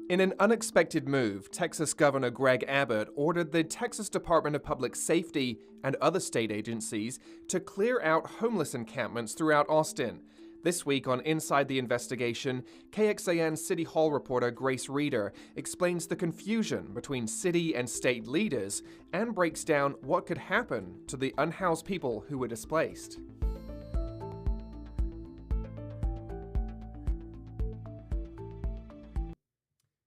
In an unexpected move, Texas Governor Greg Abbott ordered the Texas Department of Public Safety and other state agencies to clear out homeless encampments throughout Austin. This week on Inside the Investigation, KXAN City Hall reporter Grace Reeder explains the confusion between city and state leaders and breaks down what could happen to the unhoused people who were displaced.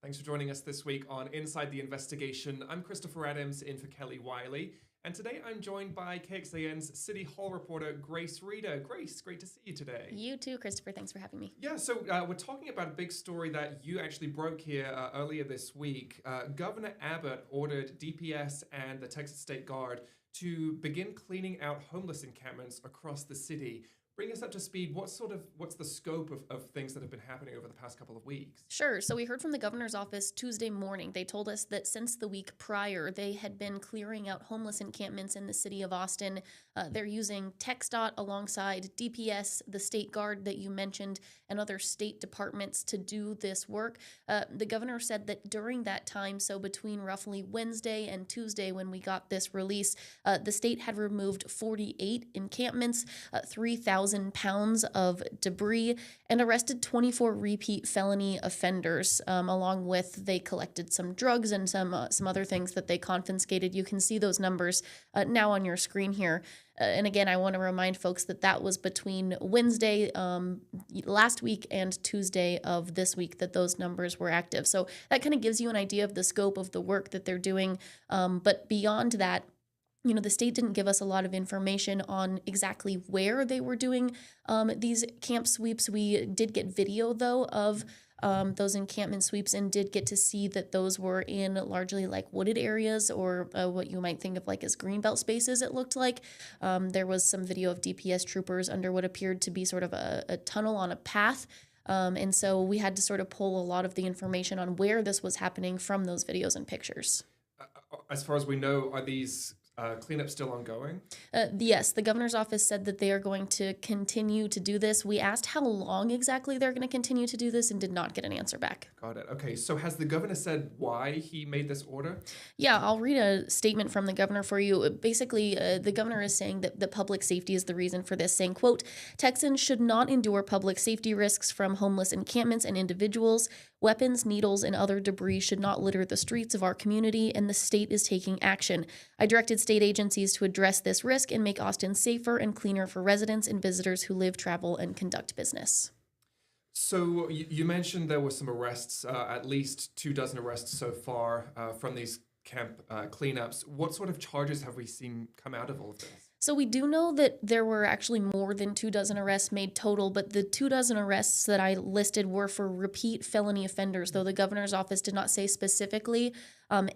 Thanks for joining us this week on Inside the Investigation. I'm Christopher Adams in for Kelly Wiley, and today I'm joined by KXAN's City Hall reporter Grace Reeder. Grace, great to see you today. You too, Christopher. Thanks for having me. Yeah, so we're talking about a big story that you actually broke here earlier this week. Governor Abbott ordered DPS and the Texas State Guard to begin cleaning out homeless encampments across the city. Bring us up to speed. What's the scope of things that have been happening over the past couple of weeks? Sure. So we heard from the governor's office Tuesday morning. They told us that since the week prior, they had been clearing out homeless encampments in the city of Austin. They're using TxDOT alongside DPS, the state guard that you mentioned, and other state departments to do this work. The governor said that during that time, so between roughly Wednesday and Tuesday when we got this release, the state had removed 48 encampments, 3,000 pounds of debris, and arrested 24 repeat felony offenders. Along with, they collected some drugs and some other things that they confiscated. You can see those numbers now on your screen here. And again, I want to remind folks that that was between Wednesday last week and Tuesday of this week that those numbers were active. So that kind of gives you an idea of the scope of the work that they're doing. But beyond that, the state didn't give us a lot of information on exactly where they were doing these camp sweeps. We did get video, though, of those encampment sweeps and did get to see that those were in largely like wooded areas or what you might think of like as greenbelt spaces, it looked like. There was some video of DPS troopers under what appeared to be sort of a tunnel on a path. And so we had to sort of pull a lot of the information on where this was happening from those videos and pictures. As far as we know, are these cleanup still ongoing? Yes, the governor's office said that they are going to continue to do this. We asked how long exactly they're going to continue to do this and did not get an answer back. Got it. Okay, so has the governor said why he made this order? Yeah, I'll read a statement from the governor for you. Basically, the governor is saying that the public safety is the reason for this, saying, quote, "Texans should not endure public safety risks from homeless encampments and individuals. Weapons, needles, and other debris should not litter the streets of our community, and the state is taking action. I directed state agencies to address this risk and make Austin safer and cleaner for residents and visitors who live, travel, and conduct business." So you mentioned there were some arrests, at least 24 arrests so far from these camp cleanups. What sort of charges have we seen come out of all of this? So we do know that there were actually more than 24 arrests made total, but the 24 arrests that I listed were for repeat felony offenders, though the governor's office did not say specifically,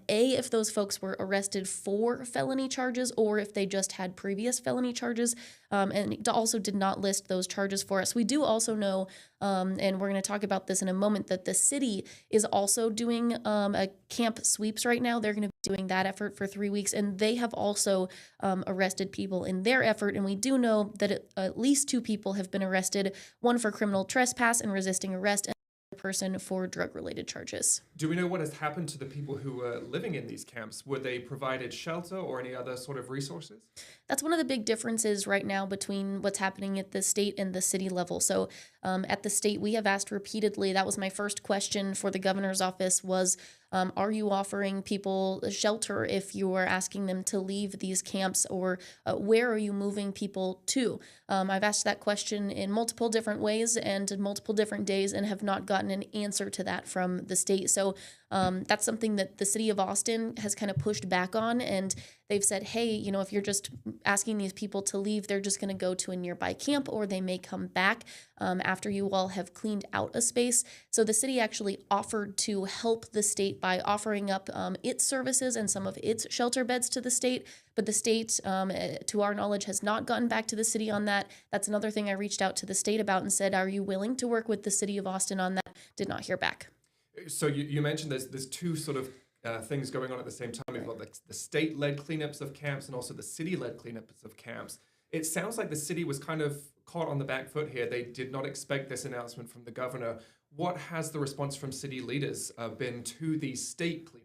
if those folks were arrested for felony charges or if they just had previous felony charges, and it also did not list those charges for us. We do also know, and we're going to talk about this in a moment, that the city is also doing a camp sweeps right now. They're going to be doing that effort for 3 weeks, and they have also arrested people in their effort, and we do know that at least 2 people have been arrested, one for criminal trespass and resisting arrest, and another person for drug-related charges. Do we know what has happened to the people who were living in these camps? Were they provided shelter or any other sort of resources? That's one of the big differences right now between what's happening at the state and the city level. So at the state, we have asked repeatedly, that was my first question for the governor's office was, are you offering people shelter if you are asking them to leave these camps, or where are you moving people to? I've asked that question in multiple different ways and in multiple different days and have not gotten an answer to that from the state. So that's something that the city of Austin has kind of pushed back on, and they've said, hey, if you're just asking these people to leave, they're just going to go to a nearby camp, or they may come back after you all have cleaned out a space. So the city actually offered to help the state by offering up its services and some of its shelter beds to the state, but the state, to our knowledge, has not gotten back to the city on that. That's another thing I reached out to the state about and said, are you willing to work with the city of Austin on that? Did not hear back. So you mentioned there's two sort of things going on at the same time. We've got the state-led cleanups of camps and also the city-led cleanups of camps. It sounds like the city was kind of caught on the back foot here. They did not expect this announcement from the governor. What has the response from city leaders been to these state cleanups?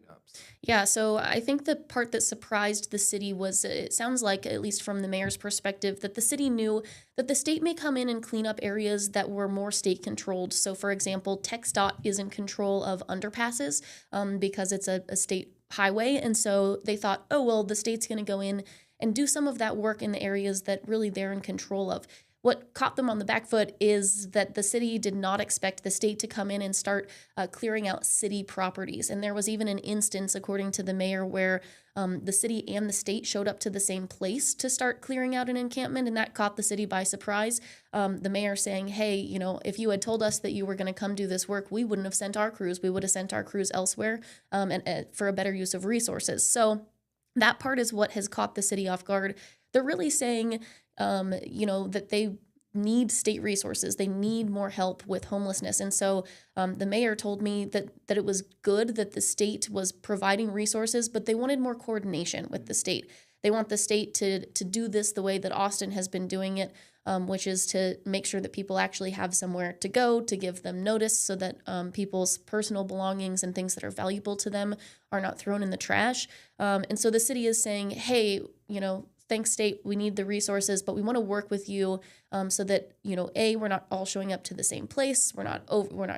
Yeah, so I think the part that surprised the city was it sounds like, at least from the mayor's perspective, that the city knew that the state may come in and clean up areas that were more state controlled. So, for example, TxDOT is in control of underpasses because it's a state highway. And so they thought, oh, well, the state's going to go in and do some of that work in the areas that really they're in control of. What caught them on the back foot is that the city did not expect the state to come in and start clearing out city properties. And there was even an instance, according to the mayor, where the city and the state showed up to the same place to start clearing out an encampment, and that caught the city by surprise. The mayor saying, hey, if you had told us that you were going to come do this work, we wouldn't have sent our crews. We would have sent our crews elsewhere and for a better use of resources. So that part is what has caught the city off guard. They're really saying, that they need state resources. They need more help with homelessness. And so the mayor told me that it was good that the state was providing resources, but they wanted more coordination with the state. They want the state to do this the way that Austin has been doing it, which is to make sure that people actually have somewhere to go, to give them notice so that people's personal belongings and things that are valuable to them are not thrown in the trash. And so the city is saying, hey, thanks, state, we need the resources, but we want to work with you so that, we're not all showing up to the same place, we're not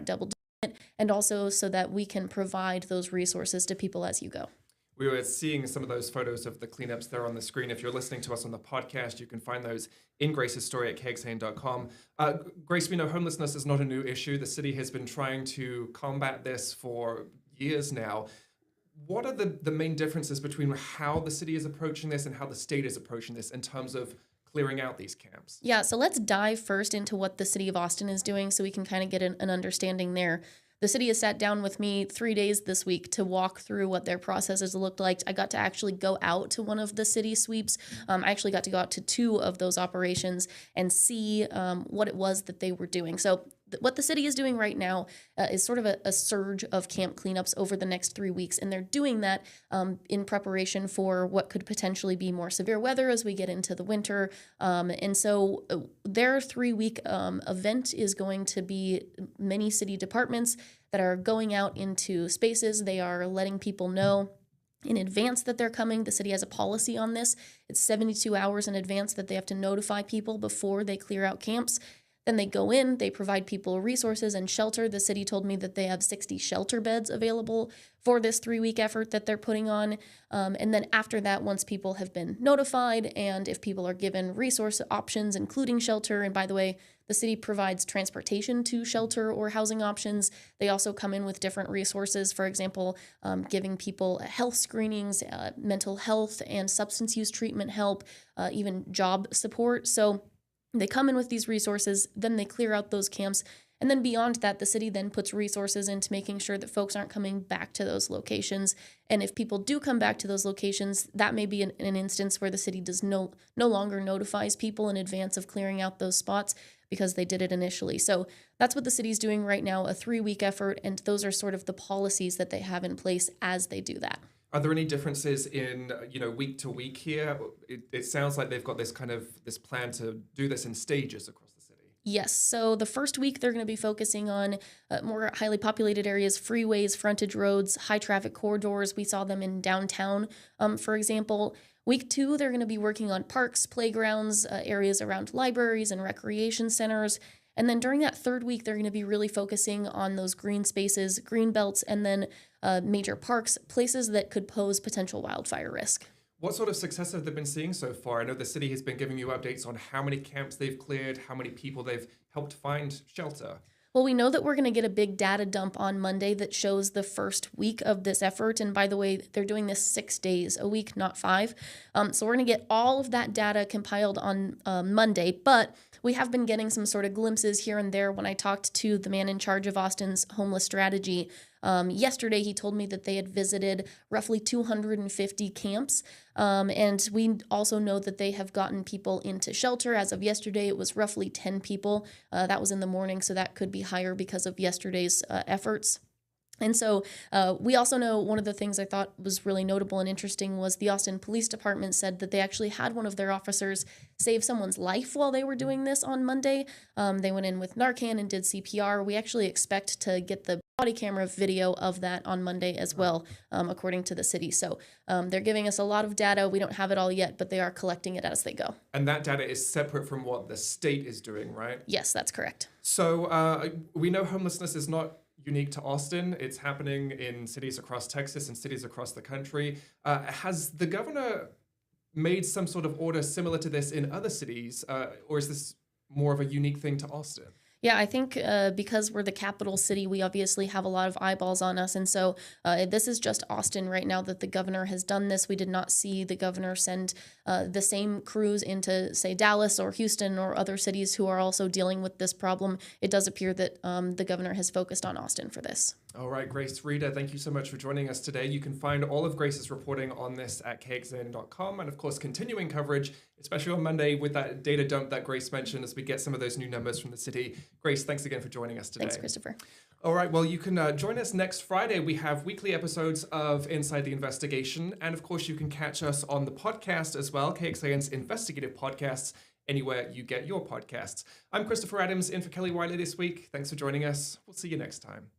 double doing it, and also so that we can provide those resources to people as you go. We were seeing some of those photos of the cleanups there on the screen. If you're listening to us on the podcast, you can find those in Grace's story at KXAN.com. Grace, we know homelessness is not a new issue. The city has been trying to combat this for years now. What are the main differences between how the city is approaching this and how the state is approaching this in terms of clearing out these camps? Yeah, so let's dive first into what the city of Austin is doing so we can kind of get an understanding there. The city has sat down with me 3 days this week to walk through what their processes looked like. I got to actually go out to one of the city sweeps. I actually got to go out to 2 of those operations and see what it was that they were doing. So what the city is doing right now is sort of a surge of camp cleanups over the next 3 weeks. And they're doing that in preparation for what could potentially be more severe weather as we get into the winter. And so their 3-week event is going to be many city departments that are going out into spaces. They are letting people know in advance that they're coming. The city has a policy on this. It's 72 hours in advance that they have to notify people before they clear out camps. Then they go in, they provide people resources and shelter. The city told me that they have 60 shelter beds available for this 3-week effort that they're putting on. And then after that, once people have been notified and if people are given resource options, including shelter, and by the way, the city provides transportation to shelter or housing options. They also come in with different resources, for example, giving people health screenings, mental health and substance use treatment help, even job support. So they come in with these resources, then they clear out those camps, and then beyond that, the city then puts resources into making sure that folks aren't coming back to those locations. And if people do come back to those locations, that may be an instance where the city does no longer notifies people in advance of clearing out those spots because they did it initially. So that's what the city's doing right now, a 3-week effort, and those are sort of the policies that they have in place as they do that. Are there any differences in, week to week here? It sounds like they've got this plan to do this in stages across the city. Yes. So the first week, they're going to be focusing on more highly populated areas, freeways, frontage roads, high traffic corridors. We saw them in downtown, for example. Week 2, they're going to be working on parks, playgrounds, areas around libraries and recreation centers. And then during that 3rd week, they're going to be really focusing on those green spaces, green belts, and then major parks, places that could pose potential wildfire risk. What sort of success have they been seeing so far? I know the city has been giving you updates on how many camps they've cleared, how many people they've helped find shelter. Well, we know that we're going to get a big data dump on Monday that shows the first week of this effort. And by the way, they're doing this 6 days a week, not 5. So we're going to get all of that data compiled on Monday. But we have been getting some sort of glimpses here and there. When I talked to the man in charge of Austin's homeless strategy yesterday, he told me that they had visited roughly 250 camps. And we also know that they have gotten people into shelter. As of yesterday, it was roughly 10 people. That was in the morning, so that could be higher because of yesterday's efforts. And so we also know one of the things I thought was really notable and interesting was the Austin Police Department said that they actually had one of their officers save someone's life while they were doing this on Monday. They went in with Narcan and did CPR. We actually expect to get the body camera video of that on Monday as well, according to the city. So they're giving us a lot of data. We don't have it all yet, but they are collecting it as they go. And that data is separate from what the state is doing, right? Yes, that's correct. So we know homelessness is not unique to Austin. It's happening in cities across Texas and cities across the country. Has the governor made some sort of order similar to this in other cities, or is this more of a unique thing to Austin? Yeah, I think because we're the capital city, we obviously have a lot of eyeballs on us. And so this is just Austin right now that the governor has done this. We did not see the governor send the same crews into, say, Dallas or Houston or other cities who are also dealing with this problem. It does appear that the governor has focused on Austin for this. All right, Grace Reeder, thank you so much for joining us today. You can find all of Grace's reporting on this at KXAN.com, and of course, continuing coverage, especially on Monday with that data dump that Grace mentioned as we get some of those new numbers from the city. Grace, thanks again for joining us today. Thanks, Christopher. All right, well, you can join us next Friday. We have weekly episodes of Inside the Investigation, and of course, you can catch us on the podcast as well, KXAN's investigative podcasts, anywhere you get your podcasts. I'm Christopher Adams, in for Kelly Wiley this week. Thanks for joining us. We'll see you next time.